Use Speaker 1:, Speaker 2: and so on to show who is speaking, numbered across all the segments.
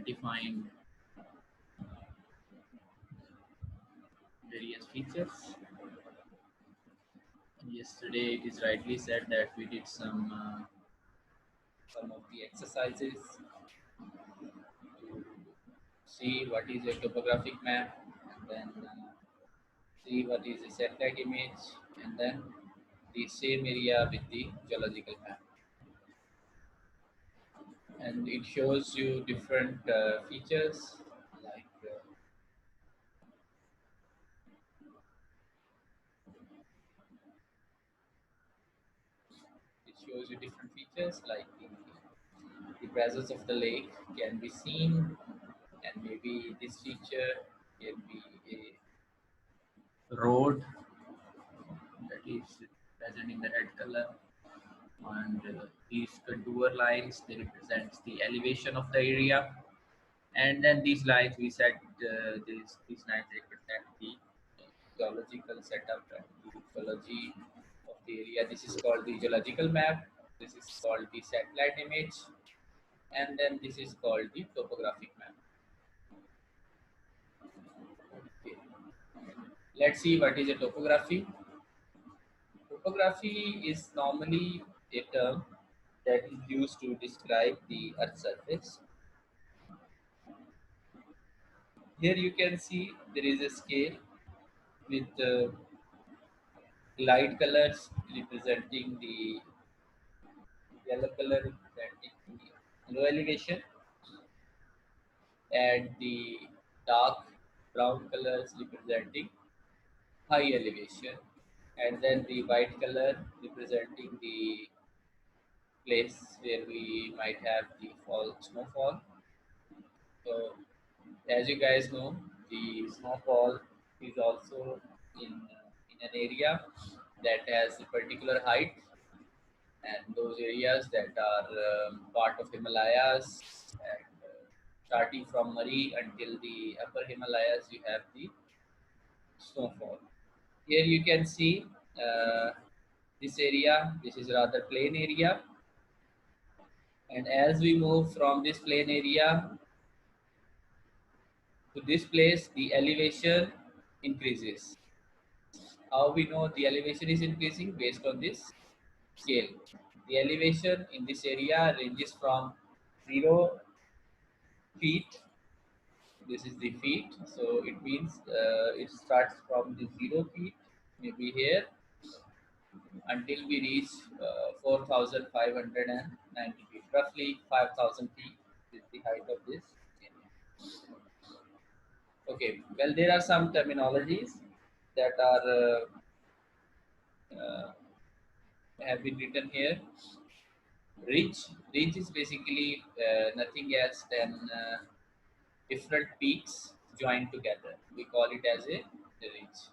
Speaker 1: identifying various features. And yesterday, it is rightly said that we did some of the exercises to see what is a topographic map, and then see what is a satellite image, and then the same area with the geological map. And it shows you different features like it shows you different features like the presence of the lake can be seen, and maybe this feature can be a road that is present in the red color, and these contour lines they represent the elevation of the area, and then these lines we said these lines represent the geological setup and the ecology of the area. This is called the geological map, this is called the satellite image, and then this is called the topographic map. Okay. Let's see what is a topography. Topography is normally a term that is used to describe the Earth's surface. Here you can see there is a scale with light colors representing the yellow color representing the low elevation, and the dark brown colors representing high elevation, and then the white color representing the place where we might have the snowfall. So, as you guys know, the snowfall is also in an area that has a particular height, and those areas that are part of Himalayas, and starting from Murray until the upper Himalayas, you have the snowfall. Here you can see this area. This is rather plain area, and as we move from this plain area to this place, the elevation increases. How we know the elevation is increasing? Based on this scale. The elevation in this area ranges from 0 feet. This is the feet, so it means it starts from the 0 feet, maybe here, until we reach 4,590 feet, roughly 5,000 feet is the height of this area. Okay, well, there are some terminologies that are have been written here. Ridge is basically nothing else than different peaks joined together. We call it as a ridge.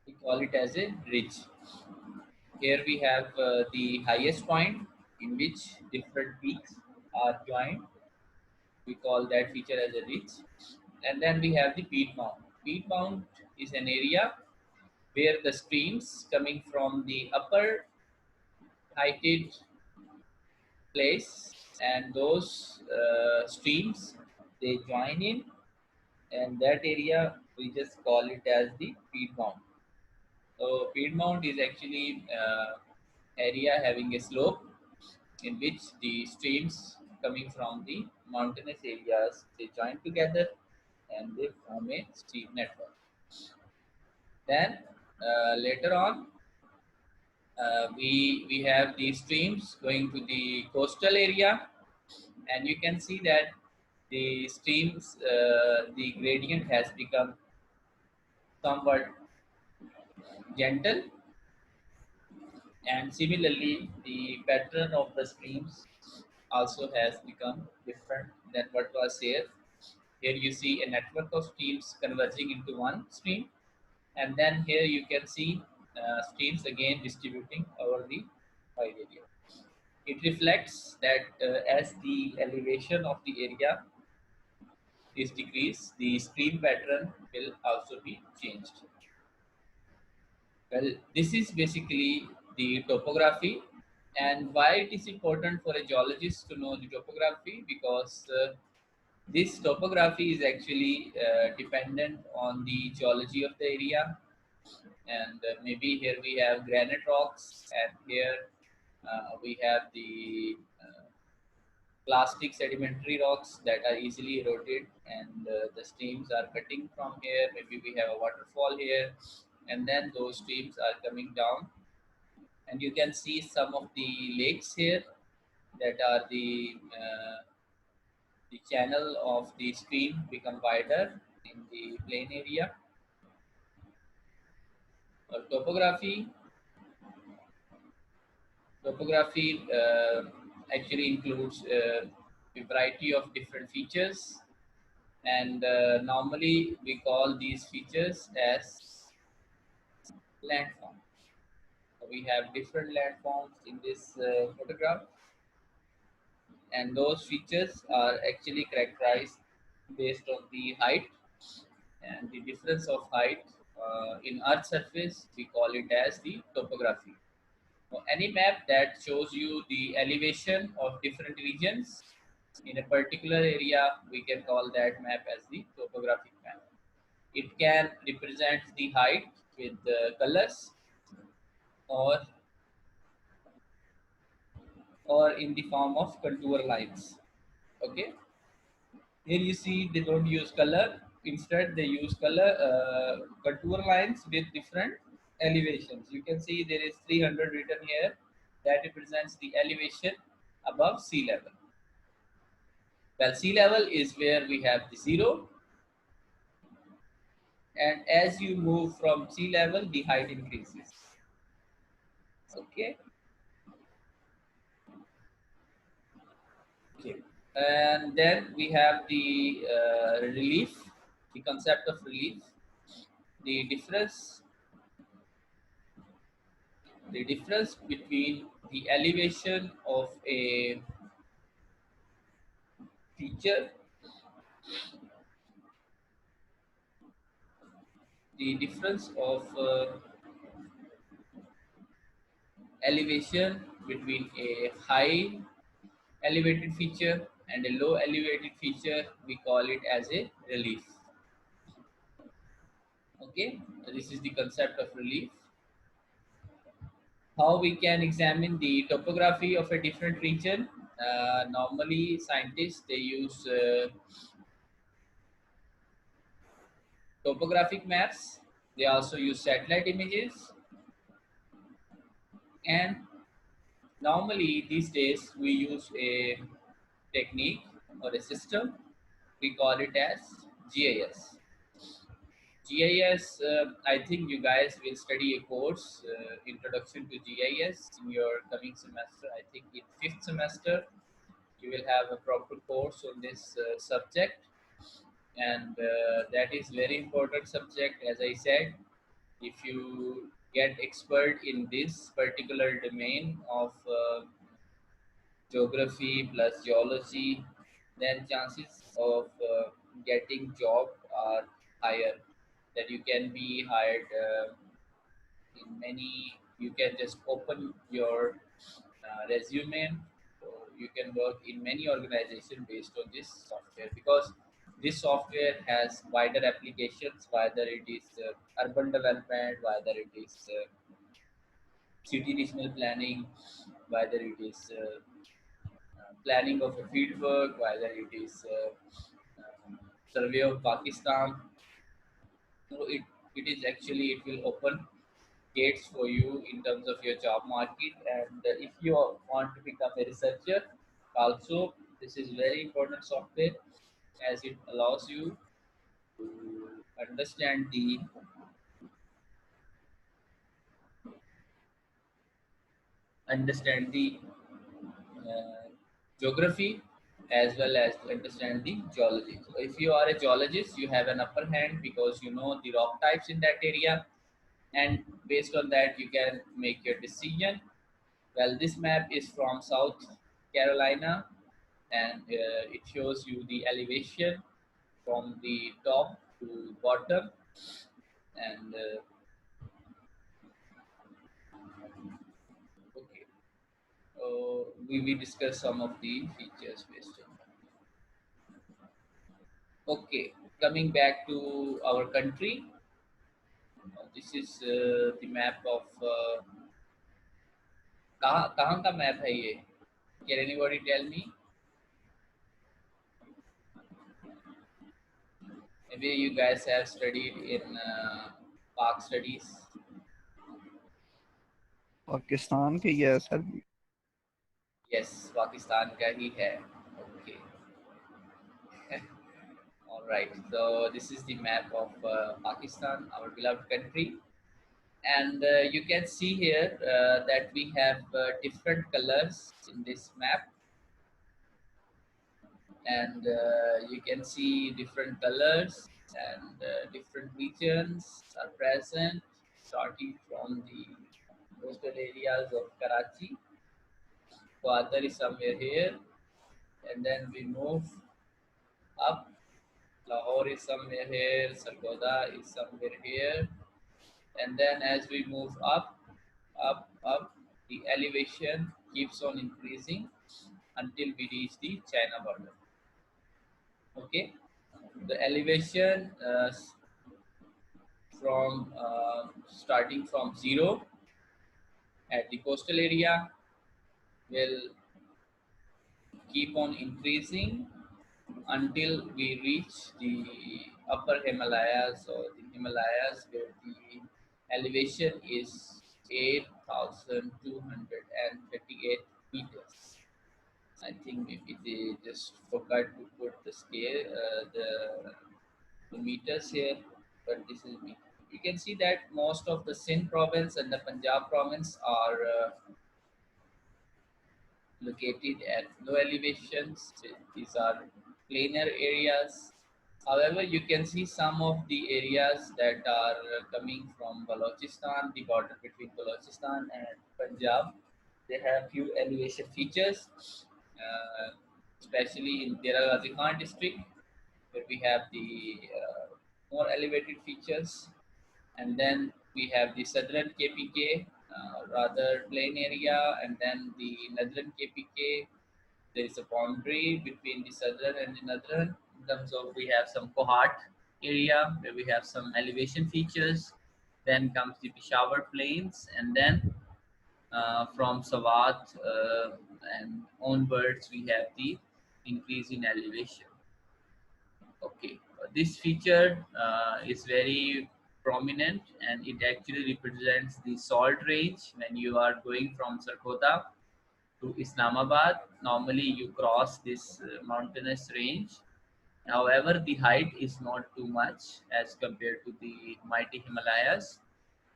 Speaker 1: We call it as a ridge. Here we have the highest point in which different peaks are joined. We call that feature as a ridge. And then we have the peat mound. Peat mound is an area where the streams coming from the upper heighted place, and those streams they join in, and that area we just call it as the peat mound. So Piedmont is actually area having a slope in which the streams coming from the mountainous areas they join together and they form a stream network. Then later on, we have the streams going to the coastal area, and you can see that the streams the gradient has become somewhat gentle, and similarly the pattern of the streams also has become different than what was here. Here you see a network of streams converging into one stream, and then here you can see streams again distributing over the wide area. It reflects that as the elevation of the area is decreased, the stream pattern will also be changed. Well, this is basically the topography. And why it is important for a geologist to know the topography? Because this topography is actually dependent on the geology of the area. And maybe here we have granite rocks, and here we have the plastic sedimentary rocks that are easily eroded, and the streams are cutting from here. Maybe we have a waterfall here, and then those streams are coming down, and you can see some of the lakes here that are the channel of the stream become wider in the plain area. Topography Topography actually includes a variety of different features, and normally we call these features as landforms. So we have different landforms in this photograph, and those features are actually characterized based on the height and the difference of height in Earth's surface. We call it as the topography. So any map that shows you the elevation of different regions in a particular area, we can call that map as the topographic map. It can represent the height with colors, or in the form of contour lines. Okay, here you see they don't use color. Instead, they use color contour lines with different elevations. You can see there is 300 written here. That represents the elevation above sea level. Well, sea level is where we have the zero, and as you move from sea level, the height increases. Okay. Okay. And then we have the relief, the concept of relief. The difference, the difference between the elevation of a feature, the difference of elevation between a high elevated feature and a low elevated feature, we call it as a relief. Okay, this is the concept of relief. How we can examine the topography of a different region? Normally, scientists they use topographic maps. They also use satellite images, and normally these days we use a technique or a system. We call it as GIS. GIS, I think you guys will study a course, Introduction to GIS, in your coming semester. I think in fifth semester, you will have a proper course on this subject, and that is very important subject. As I said, if you get expert in this particular domain of geography plus geology, then chances of getting job are higher. That you can be hired in many. You can just open your resume, so you can work in many organizations based on this software, because this software has wider applications, whether it is urban development, whether it is city regional planning, whether it is planning of a field work, whether it is survey of Pakistan. So it is actually, it will open gates for you in terms of your job market. And if you want to become a researcher, also this is very important software, as it allows you to understand the understand the uh, geography, as well as to understand the geology. So if you are a geologist, you have an upper hand because you know the rock types in that area, and based on that you can make your decision. Well, this map is from South Carolina, and it shows you the elevation from the top to bottom, and We discuss some of the features based on that. Okay, coming back to our country, this is the map of कहाँ कहाँ का map है ये? Can anybody tell me? Maybe you guys have studied in Pak studies.
Speaker 2: Pakistan के ही है sir.
Speaker 1: Yes, Pakistan का ही है. Okay. All right. So this is the map of Pakistan, our beloved country, and you can see here that we have different colors in this map, and you can see different colors and different regions are present, starting from the coastal areas of Karachi. Gwadar is somewhere here, and then we move up. Lahore is somewhere here, Sargodha is somewhere here, and then as we move up, the elevation keeps on increasing until we reach the China border. Okay, the elevation from starting from zero at the coastal area will keep on increasing until we reach the upper Himalayas or the Himalayas where the elevation is 8,238 meters. I think maybe they just forgot to put the scale, the meters here, but this is meter. You can see that most of the Sindh province and the Punjab province are located at low elevations. These are plainer areas. However, you can see some of the areas that are coming from Balochistan, the border between Balochistan and Punjab. They have few elevation features, uh, especially in Dera Ghazi Khan district, where we have the more elevated features. And then we have the southern KPK, rather plain area, and then the northern KPK. There is a boundary between the southern and the northern. In terms of, we have some Kohat area where we have some elevation features. Then comes the Peshawar Plains, and then from Swat and onwards, we have the increase in elevation. Okay, this feature is very prominent, and it actually represents the salt range. When you are going from Sarkota to Islamabad, normally you cross this mountainous range. However, the height is not too much as compared to the mighty Himalayas.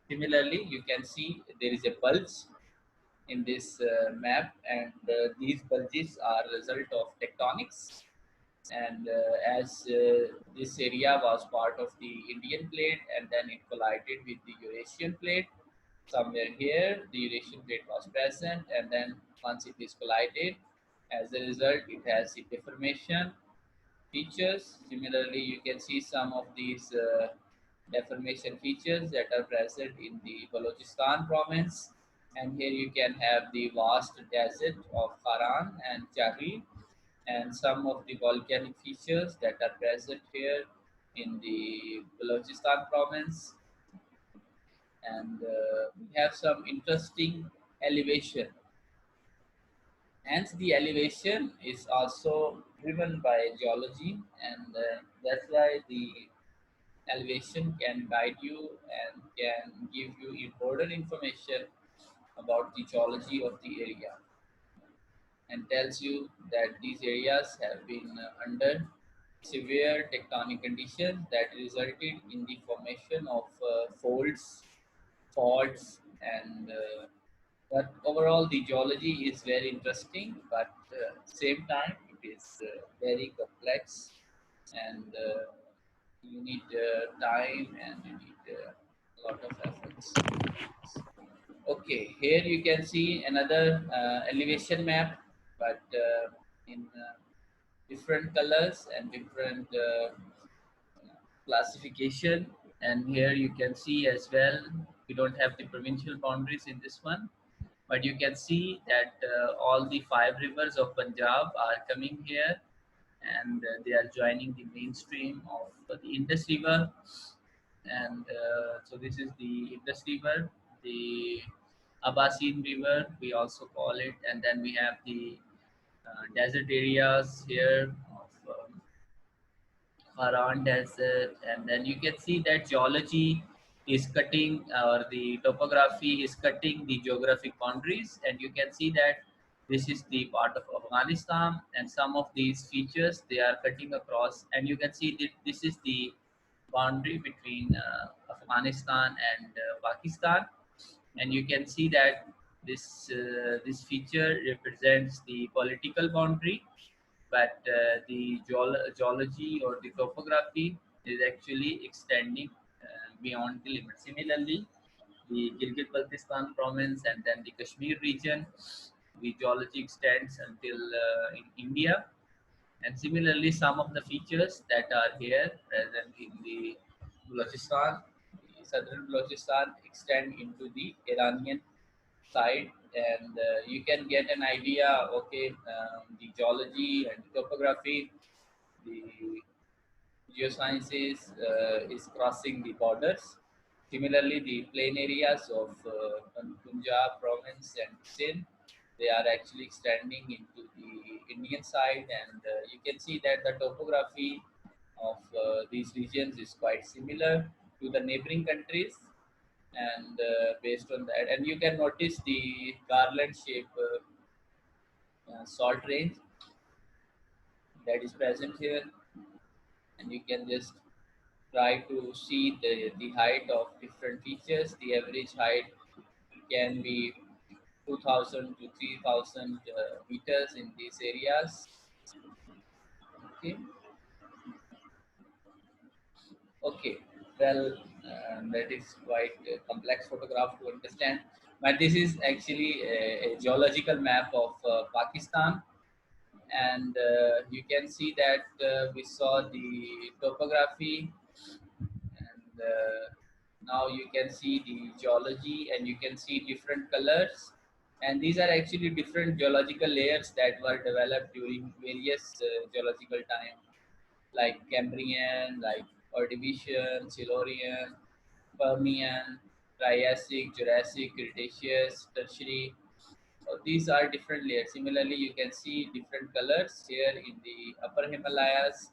Speaker 1: Similarly, you can see there is a bulge in this map, and these bulges are a result of tectonics. And as this area was part of the Indian plate, and then it collided with the Eurasian plate, somewhere here the Eurasian plate was present, and then once it is collided, as a result it has the deformation features. Similarly, you can see some of these deformation features that are present in the Balochistan province, and here you can have the vast desert of Haran and Chahil, and some of the volcanic features that are present here in the Balochistan province. And we have some interesting elevation. Hence, the elevation is also driven by geology, and that's why the elevation can guide you and can give you important information about the geology of the area, and tells you that these areas have been under severe tectonic conditions that resulted in the formation of folds, faults, and but overall the geology is very interesting, but same time it is very complex, and you need time and you need a lot of efforts. Okay, here you can see another elevation map, but in different colors and different classification. And here you can see as well, we don't have the provincial boundaries in this one, But you can see that all the five rivers of Punjab are coming here, and they are joining the mainstream of the Indus River. And so this is the Indus River, the Abbasid River, we also call it, and then we have the desert areas here of Haran Desert, and then you can see that geology is cutting, or the topography is cutting the geographic boundaries, and you can see that this is the part of Afghanistan, and some of these features they are cutting across, and you can see that this is the boundary between Afghanistan and Pakistan, and you can see that this feature represents the political boundary, but the geology or the topography is actually extending beyond the limit. Similarly, the Gilgit-Baltistan province and then the Kashmir region, the geology extends until in India. And similarly, some of the features that are here present in the Balochistan, the southern Balochistan, extend into the Iranian side, and you can get an idea. Okay, the geology and topography, the geosciences is crossing the borders. Similarly, the plain areas of Punjab province and Sindh, they are actually extending into the Indian side, and you can see that the topography of these regions is quite similar to the neighboring countries. And based on that, and you can notice the garland shape salt range that is present here, and you can just try to see the height of different features. The average height can be 2000 to 3000 meters in these areas. Okay, okay. Well, that is quite a complex photograph to understand, but this is actually a geological map of Pakistan, and you can see that we saw the topography, and now you can see the geology, and you can see different colors, and these are actually different geological layers that were developed during various geological time, like Cambrian, like Ordovician, Silurian, Permian, Triassic, Jurassic, Cretaceous, Tertiary. So these are different layers. Similarly, you can see different colors here in the upper Himalayas,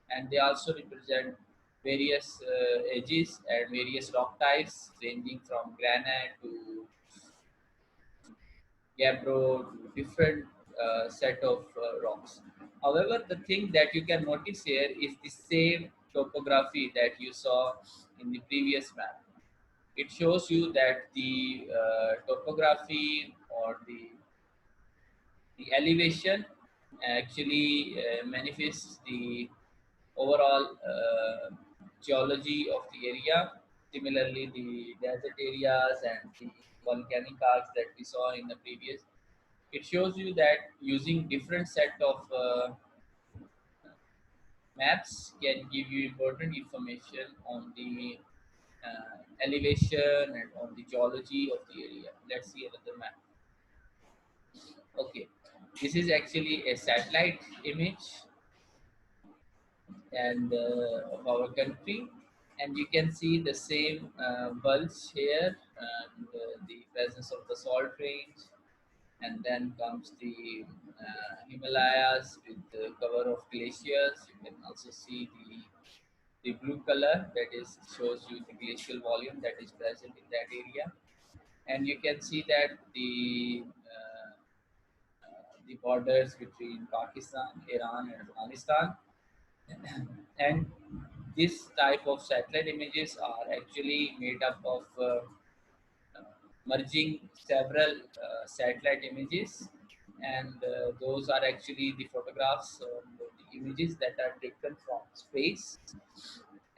Speaker 1: and they also represent various edges and various rock types, ranging from granite to gabbro to different set of rocks. However, the thing that you can notice here is the same topography that you saw in the previous map. It shows you that the topography or the elevation actually manifests the overall geology of the area. Similarly, the desert areas and the volcanic arcs that we saw in the previous, it shows you that using different set of maps can give you important information on the elevation and on the geology of the area. Let's see another map. Okay, this is actually a satellite image and of our country, and you can see the same bulge here, and the presence of the salt range, and then comes the Himalayas with the cover of glaciers. You can also see the blue color, that is shows you the glacial volume that is present in that area, and you can see that the borders between Pakistan, Iran, and Afghanistan. And this type of satellite images are actually made up of merging several satellite images, and those are actually the photographs, the images that are taken from space,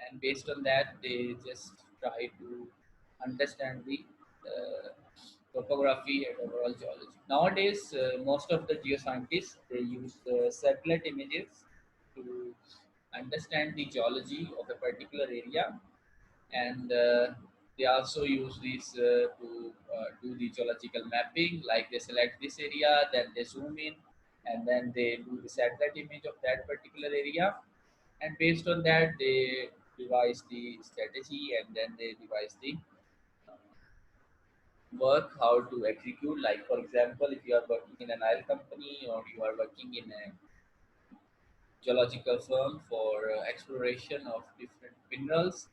Speaker 1: and based on that they just try to understand the uh, topography and overall geology. Nowadays, most of the geoscientists they use satellite images to understand the geology of a particular area, and They also use these to do the geological mapping. Like they select this area, then they zoom in, and then they do the satellite image of that particular area. And based on that, they devise the strategy, and then they devise the work how to execute. Like for example, if you are working in an oil company or you are working in a geological firm for exploration of different minerals,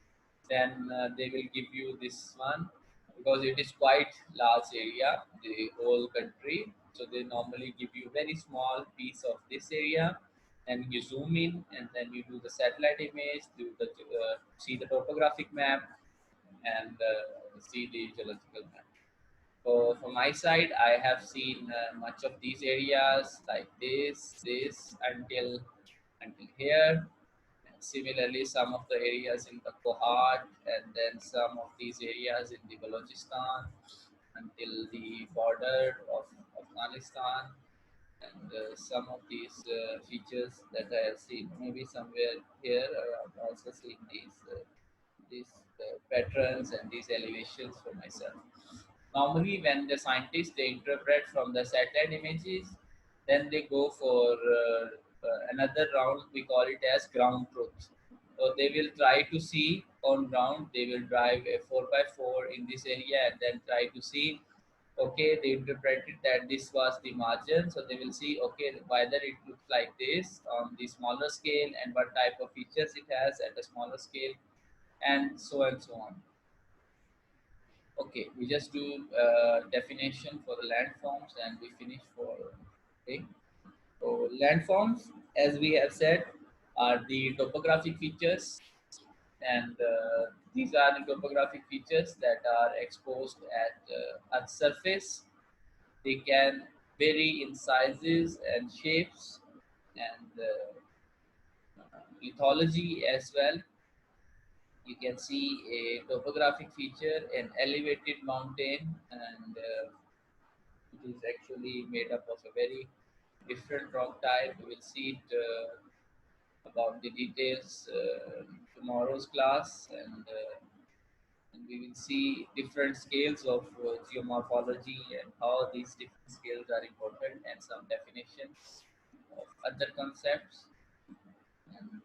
Speaker 1: then they will give you this one because it is quite large area, the whole country. So they normally give you very small piece of this area, and you zoom in, and then you do the satellite image, do the see the topographic map, and see the geological map. So from my side, I have seen much of these areas like this until here. And similarly, some of the areas in the Kohat, and then some of these areas in the Balochistan until the border of Afghanistan, and some of these features that I have seen. Maybe somewhere here, I have also seen these patterns and these elevations for myself. Normally, when the scientists they interpret from the satellite images, then they go for another round. We call it as ground truth. So they will try to see on ground. They will drive a 4x4 in this area and then try to see. Okay, they interpreted that this was the margin, so they will see. Okay, whether it looks like this on the smaller scale and what type of features it has at a smaller scale, and so on. Okay, we just do definition for the landforms and we finish for okay. So landforms, as we have said, are the topographic features, and these are the topographic features that are exposed at Earth's surface. They can vary in sizes and shapes and lithology as well. You can see a topographic feature, an elevated mountain, and it is actually made up of a very different rock type. We will see it about the details in tomorrow's class, and we will see different scales of geomorphology and how these different scales are important, and some definitions of other concepts. And